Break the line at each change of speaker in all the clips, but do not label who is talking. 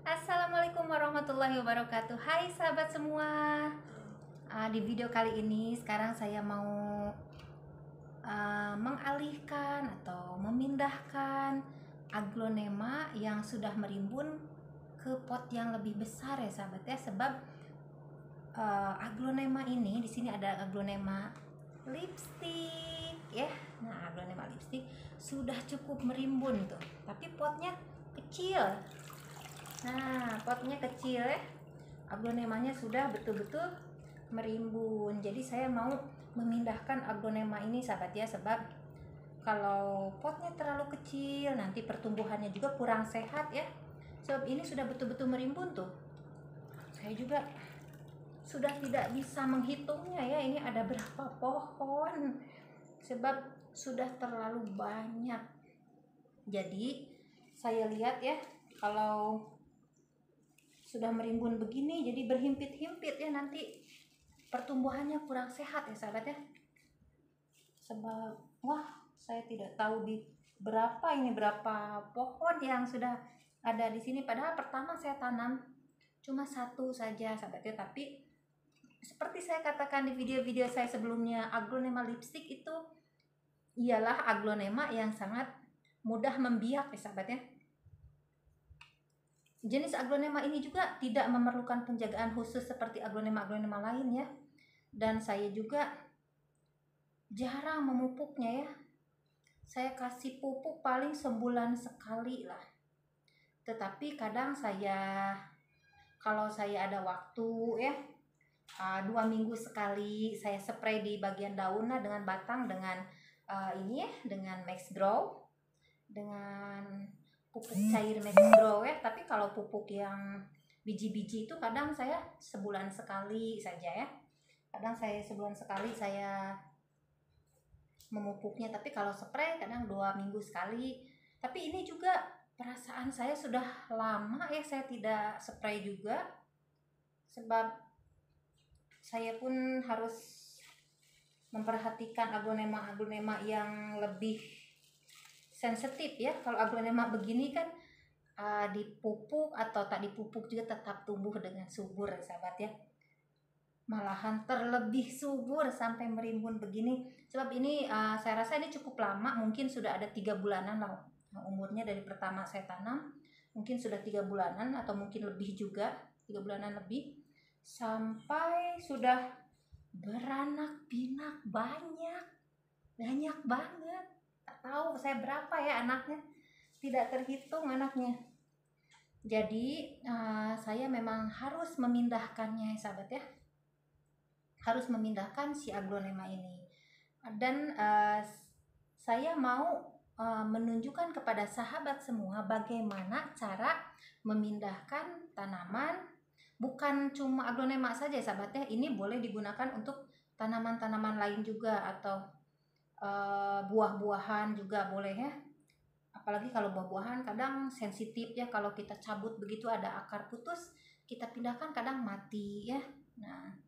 Assalamualaikum warahmatullahi wabarakatuh. Hai sahabat semua. Di video kali ini sekarang saya mau mengalihkan atau memindahkan aglonema yang sudah merimbun ke pot yang lebih besar ya sahabat ya. Sebab aglonema ini di sini ada aglonema lipstick ya. Nah, aglonema lipstick sudah cukup merimbun tuh, tapi potnya kecil. Nah, potnya kecil ya. Aglonemanya sudah betul-betul merimbun. Jadi saya mau memindahkan aglonema ini sahabat ya, sebab kalau potnya terlalu kecil nanti pertumbuhannya juga kurang sehat ya. Sebab ini sudah betul-betul merimbun tuh. Saya juga sudah tidak bisa menghitungnya ya, ini ada berapa pohon. Sebab sudah terlalu banyak. Jadi saya lihat ya, kalau sudah merimbun begini jadi berhimpit-himpit ya, nanti pertumbuhannya kurang sehat ya sahabat ya. Sebab saya tidak tahu di berapa pohon yang sudah ada di sini, padahal pertama saya tanam cuma satu saja sahabat ya. Tapi seperti saya katakan di video-video saya sebelumnya, aglonema lipstick itu ialah aglonema yang sangat mudah membiak ya sahabat ya. Jenis aglonema ini juga tidak memerlukan penjagaan khusus seperti aglonema-aglonema lain ya. Dan saya juga jarang memupuknya ya. Saya kasih pupuk paling sebulan sekali lah. Tetapi kadang kalau saya ada waktu ya, 2 minggu sekali saya spray di bagian daun dengan batang dengan dengan Max Grow, dengan pupuk cair Max Grow ya. Tapi kalau pupuk yang biji-biji itu kadang saya sebulan sekali saja ya. Kadang saya sebulan sekali saya memupuknya, tapi kalau spray kadang 2 minggu sekali. Tapi ini juga perasaan saya sudah lama ya saya tidak spray juga, sebab saya pun harus memperhatikan aglonema yang lebih sensitif ya. Kalau aglonema begini kan dipupuk atau tak dipupuk juga tetap tumbuh dengan subur ya sahabat ya. Malahan terlebih subur sampai merimbun begini. Sebab ini saya rasa ini cukup lama, mungkin sudah ada 3 bulanan lah umurnya dari pertama saya tanam. Mungkin sudah 3 bulanan atau mungkin lebih juga, 3 bulanan lebih, sampai sudah beranak pinak banyak banget. Tak tahu saya berapa ya anaknya, tidak terhitung anaknya. Jadi saya memang harus memindahkannya sahabat ya, harus memindahkan si aglonema ini. Dan saya mau menunjukkan kepada sahabat semua bagaimana cara memindahkan tanaman. Bukan cuma aglonema saja sahabat ya, ini boleh digunakan untuk tanaman-tanaman lain juga, atau buah-buahan juga boleh ya. Apalagi kalau buah-buahan kadang sensitif ya, kalau kita cabut begitu ada akar putus, kita pindahkan kadang mati ya. Nah,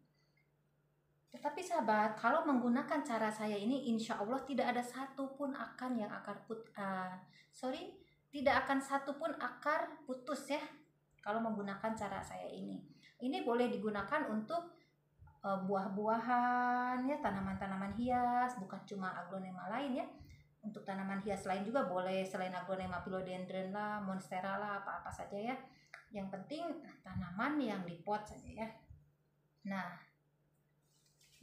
tetapi sahabat, kalau menggunakan cara saya ini, insya Allah tidak ada satupun tidak akan satupun akar putus ya. Kalau menggunakan cara saya ini boleh digunakan untuk buah-buahan ya, tanaman-tanaman hias, bukan cuma aglonema lain ya. Untuk tanaman hias lain juga boleh, selain aglonema philodendron lah, monstera lah, apa-apa saja ya. Yang penting tanaman yang di pot saja ya. Nah,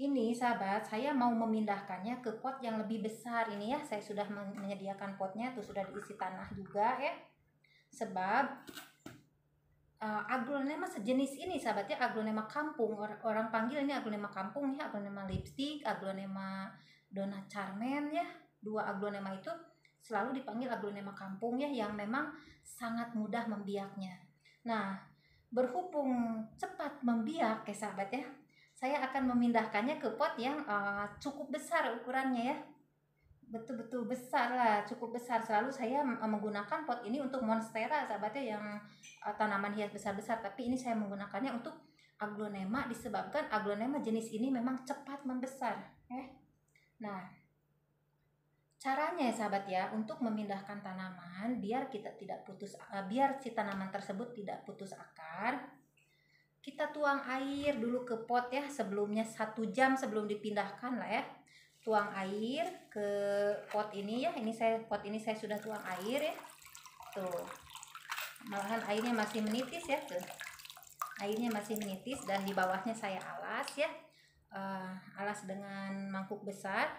ini sahabat, saya mau memindahkannya ke pot yang lebih besar ini ya. Saya sudah menyediakan potnya tuh, sudah diisi tanah juga ya. Sebab aglonema sejenis ini sahabat ya, aglonema kampung, orang panggil ini aglonema kampung ya, aglonema lipstick, aglonema Donna Charmaine ya. 2 aglonema itu selalu dipanggil aglonema kampung ya, yang memang sangat mudah membiaknya. Nah, berhubung cepat membiak ya sahabat ya, saya akan memindahkannya ke pot yang cukup besar ukurannya ya. Betul-betul besar lah, cukup besar. Selalu saya menggunakan pot ini untuk monstera sahabatnya, yang tanaman hias besar-besar. Tapi ini saya menggunakannya untuk aglonema, disebabkan aglonema jenis ini memang cepat membesar. Nah, Caranya ya sahabat ya, untuk memindahkan tanaman biar kita tidak putus, biar si tanaman tersebut tidak putus akar, kita tuang air dulu ke pot ya, sebelumnya 1 jam sebelum dipindahkan lah ya. Tuang air ke pot ini ya, pot ini saya sudah tuang air ya. Tuh, malahan airnya masih menitis ya, tuh. Airnya masih menitis dan di bawahnya saya alas ya, alas dengan mangkuk besar.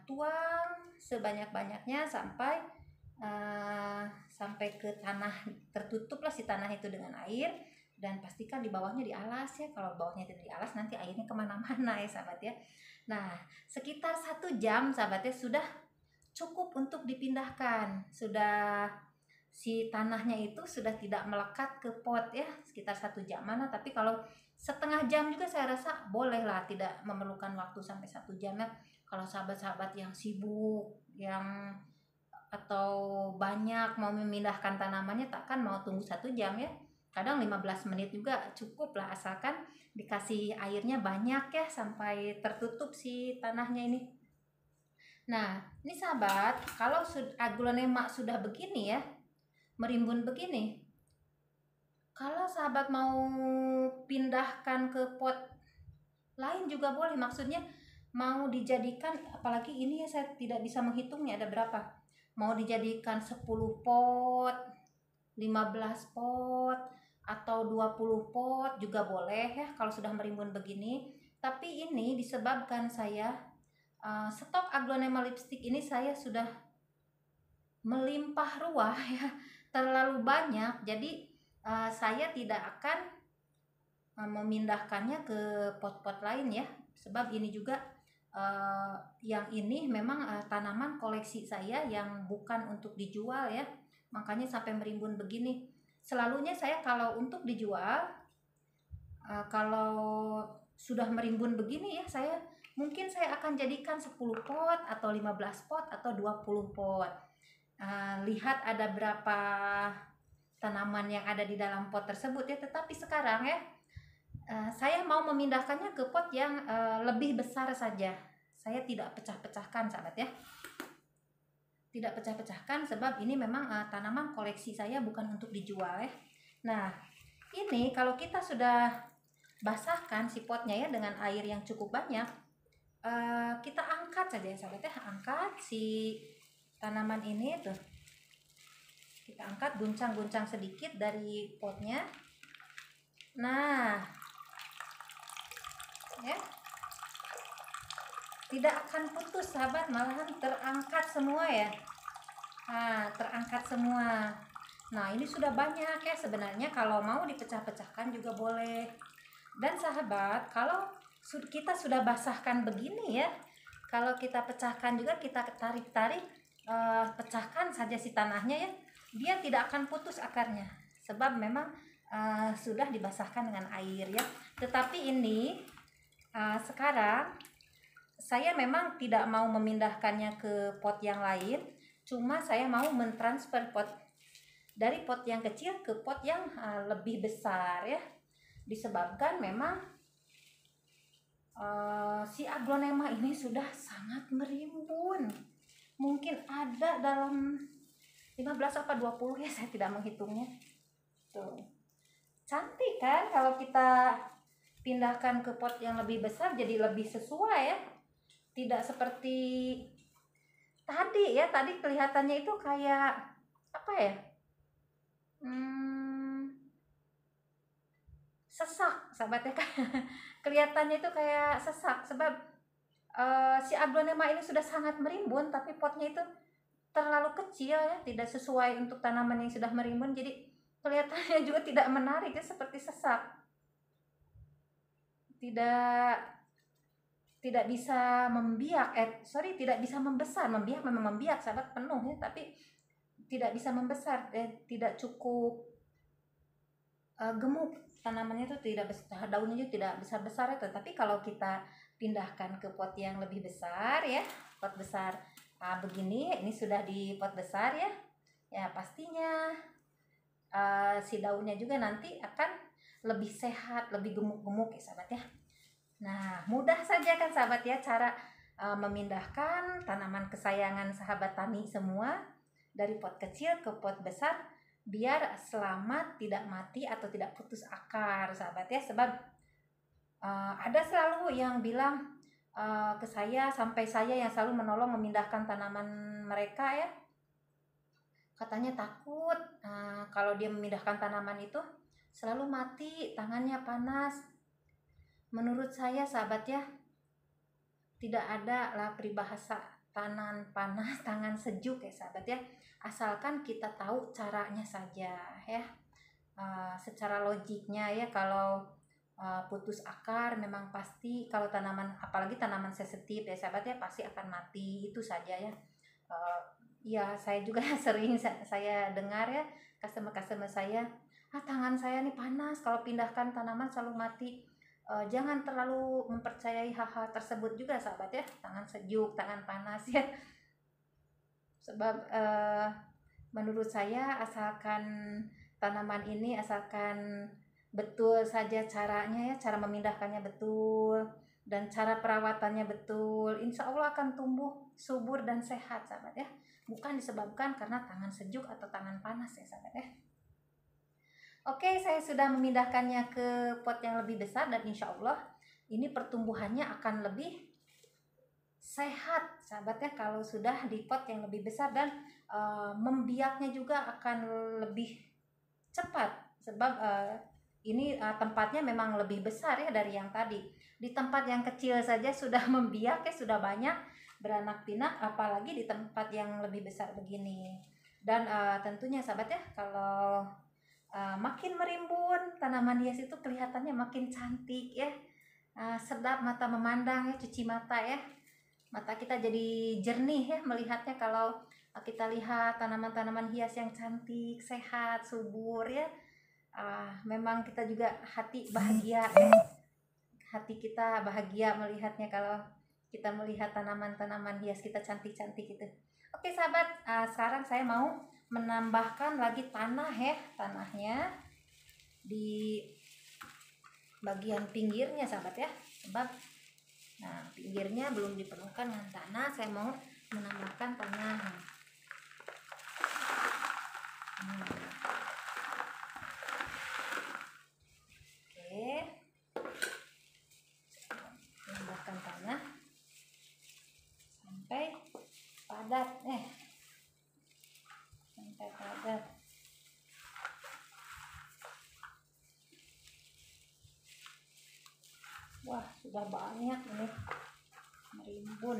Tuang sebanyak-banyaknya sampai ke tanah, tertutup lah si tanah itu dengan air, dan pastikan di bawahnya dialas ya. Kalau bawahnya tidak dialas nanti airnya kemana-mana ya sahabat ya. Nah, sekitar 1 jam sahabat ya sudah cukup untuk dipindahkan. Sudah, si tanahnya itu sudah tidak melekat ke pot ya, sekitar 1 jam mana. Tapi kalau setengah jam juga saya rasa boleh lah, tidak memerlukan waktu sampai 1 jam ya. Kalau sahabat-sahabat yang sibuk, yang atau banyak mau memindahkan tanamannya, takkan mau tunggu 1 jam ya. Kadang 15 menit juga cukup lah, asalkan dikasih airnya banyak ya sampai tertutup si tanahnya ini. Nah, ini sahabat, kalau aglonema sudah begini ya, merimbun begini, kalau sahabat mau pindahkan ke pot lain juga boleh. Maksudnya mau dijadikan, apalagi ini ya saya tidak bisa menghitungnya ada berapa, mau dijadikan 10 pot, 15 pot, atau 20 pot juga boleh ya kalau sudah merimbun begini. Tapi ini disebabkan saya stok aglonema lipstick ini saya sudah melimpah ruah ya, terlalu banyak. Jadi saya tidak akan memindahkannya ke pot-pot lain ya, sebab ini juga yang ini memang tanaman koleksi saya yang bukan untuk dijual ya, makanya sampai merimbun begini. Selalunya saya kalau untuk dijual, kalau sudah merimbun begini ya, mungkin saya akan jadikan 10 pot atau 15 pot atau 20 pot. Lihat ada berapa tanaman yang ada di dalam pot tersebut ya. Tetapi sekarang ya, saya mau memindahkannya ke pot yang lebih besar saja. Saya tidak pecah-pecahkan sahabat ya, tidak pecah-pecahkan, sebab ini memang tanaman koleksi saya, bukan untuk dijual ya. Nah, ini kalau kita sudah basahkan si potnya ya dengan air yang cukup banyak, kita angkat saja ya sahabat ya. Angkat si tanaman ini tuh, kita angkat, guncang-guncang sedikit dari potnya. Nah ya, tidak akan putus sahabat, malahan terangkat semua ya. Terangkat semua. Nah, ini sudah banyak ya, sebenarnya kalau mau dipecah-pecahkan juga boleh. Dan sahabat, kalau kita sudah basahkan begini ya, kalau kita pecahkan juga, kita tarik-tarik, pecahkan saja si tanahnya ya, dia tidak akan putus akarnya, sebab memang sudah dibasahkan dengan air ya. Tetapi ini sekarang saya memang tidak mau memindahkannya ke pot yang lain, cuma saya mau mentransfer pot dari pot yang kecil ke pot yang lebih besar ya, disebabkan memang si aglonema ini sudah sangat merimbun. Mungkin ada dalam 15 apa 20 ya, saya tidak menghitungnya. Tuh, cantik kan kalau kita pindahkan ke pot yang lebih besar, jadi lebih sesuai ya. Tidak seperti tadi ya, tadi kelihatannya itu kayak apa ya, sesak sahabat ya. Kelihatannya itu kayak sesak, sebab si aglonema ini sudah sangat merimbun, tapi potnya itu terlalu kecil ya, tidak sesuai untuk tanaman yang sudah merimbun, jadi kelihatannya juga tidak menarik ya, seperti sesak. Tidak bisa membiak, tidak bisa membesar. Membiak memang membiak sahabat, penuh ya, tapi tidak bisa membesar, tidak cukup gemuk tanamannya itu, tidak besar, daunnya juga tidak besar-besar itu. Tapi kalau kita pindahkan ke pot yang lebih besar ya, pot besar begini, ini sudah di pot besar ya, pastinya si daunnya juga nanti akan lebih sehat, lebih gemuk-gemuk ya sahabat ya. Nah, mudah saja kan sahabat ya cara memindahkan tanaman kesayangan sahabat tani semua dari pot kecil ke pot besar biar selamat, tidak mati atau tidak putus akar sahabat ya. Sebab ada selalu yang bilang ke saya, sampai saya yang selalu menolong memindahkan tanaman mereka ya, katanya takut kalau dia memindahkan tanaman itu selalu mati, tangannya panas. Menurut saya sahabat ya, tidak ada lah peribahasa tangan panas tangan sejuk ya sahabat ya, asalkan kita tahu caranya saja ya. Secara logiknya ya, kalau putus akar memang pasti, kalau tanaman, apalagi tanaman sensitif ya sahabat ya, pasti akan mati, itu saja ya. Ya saya juga sering saya dengar ya, customer saya, tangan saya nih panas kalau pindahkan tanaman selalu mati. Jangan terlalu mempercayai hal-hal tersebut juga sahabat ya, tangan sejuk, tangan panas ya. Sebab menurut saya asalkan tanaman ini, asalkan betul saja caranya ya, cara memindahkannya betul dan cara perawatannya betul, insya Allah akan tumbuh subur dan sehat sahabat ya. Bukan disebabkan karena tangan sejuk atau tangan panas ya sahabat ya. Oke, saya sudah memindahkannya ke pot yang lebih besar dan insya Allah ini pertumbuhannya akan lebih sehat sahabat ya kalau sudah di pot yang lebih besar, dan membiaknya juga akan lebih cepat. Sebab ini tempatnya memang lebih besar ya dari yang tadi. Di tempat yang kecil saja sudah membiak ya, sudah banyak beranak pinak, apalagi di tempat yang lebih besar begini. Dan tentunya sahabat ya, kalau makin merimbun tanaman hias itu kelihatannya makin cantik ya, sedap mata memandang ya, cuci mata ya, mata kita jadi jernih ya melihatnya. Kalau kita lihat tanaman-tanaman hias yang cantik, sehat, subur ya, memang kita juga hati bahagia ya, hati kita bahagia melihatnya kalau kita melihat tanaman-tanaman hias kita cantik-cantik itu. Oke sahabat, sekarang saya mau menambahkan lagi tanah ya, tanahnya di bagian pinggirnya sahabat ya. Sebab pinggirnya belum dipenuhkan dengan tanah, saya mau menambahkan tanah. Oke, menambahkan tanah sampai padat sampai padat. Wah, sudah banyak ini merimbun.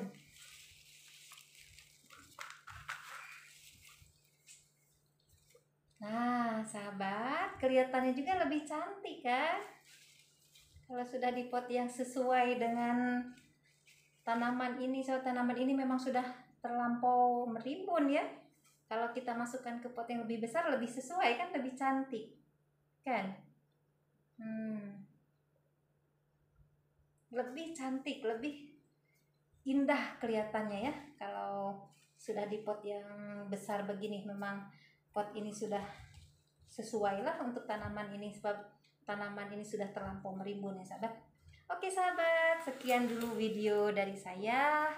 Nah sahabat, kelihatannya juga lebih cantik kan kalau sudah di pot yang sesuai dengan tanaman ini. So, tanaman ini memang sudah terlampau merimbun ya. Kalau kita masukkan ke pot yang lebih besar, lebih sesuai kan, lebih cantik kan. Lebih cantik, lebih indah kelihatannya ya kalau sudah di pot yang besar begini. Memang pot ini sudah sesuai lah untuk tanaman ini, sebab tanaman ini sudah terlampau merimbun ya sahabat. Oke sahabat, sekian dulu video dari saya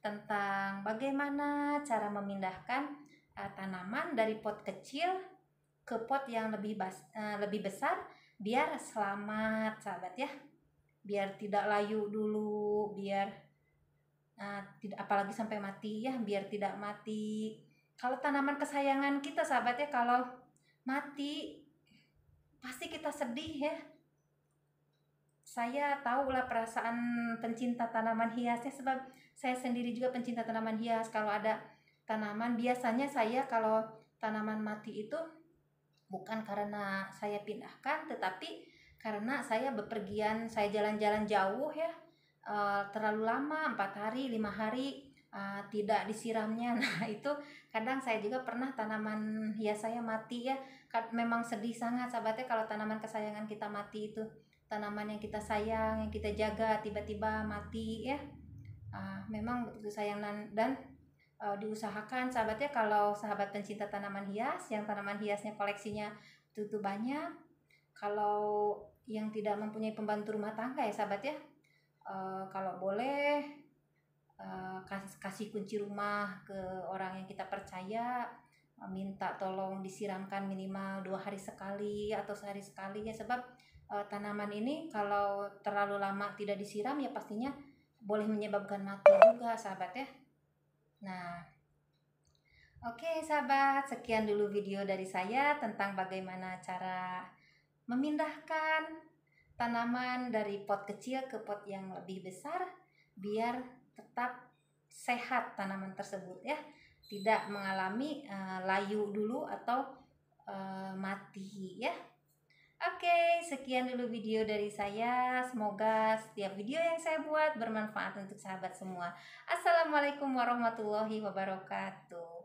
tentang bagaimana cara memindahkan tanaman dari pot kecil ke pot yang lebih besar biar selamat sahabat ya, biar tidak layu dulu, biar tidak, apalagi sampai mati ya, biar tidak mati. Kalau tanaman kesayangan kita sahabat ya, kalau mati pasti kita sedih ya. Saya tahu lah perasaan pencinta tanaman hiasnya, sebab saya sendiri juga pencinta tanaman hias. Kalau ada tanaman, biasanya saya kalau tanaman mati itu bukan karena saya pindahkan, tetapi karena saya bepergian, saya jalan-jalan jauh ya, terlalu lama, 4 hari, 5 hari tidak disiramnya. Nah itu kadang saya juga pernah tanaman hias saya mati ya. Memang sedih sangat sahabatnya kalau tanaman kesayangan kita mati itu. Tanaman yang kita sayang, yang kita jaga, tiba-tiba mati ya. Memang begitu sayang. Dan diusahakan sahabatnya, kalau sahabat pencinta tanaman hias yang tanaman hiasnya koleksinya itu banyak, kalau yang tidak mempunyai pembantu rumah tangga ya sahabat ya, kalau boleh kasih kunci rumah ke orang yang kita percaya, minta tolong disiramkan minimal 2 hari sekali atau sehari sekali ya, sebab tanaman ini kalau terlalu lama tidak disiram ya pastinya boleh menyebabkan mati juga sahabat ya. Nah, oke sahabat, sekian dulu video dari saya tentang bagaimana cara memindahkan tanaman dari pot kecil ke pot yang lebih besar biar tetap sehat tanaman tersebut ya, tidak mengalami layu dulu atau mati ya. Oke, sekian dulu video dari saya. Semoga setiap video yang saya buat bermanfaat untuk sahabat semua. Assalamualaikum warahmatullahi wabarakatuh.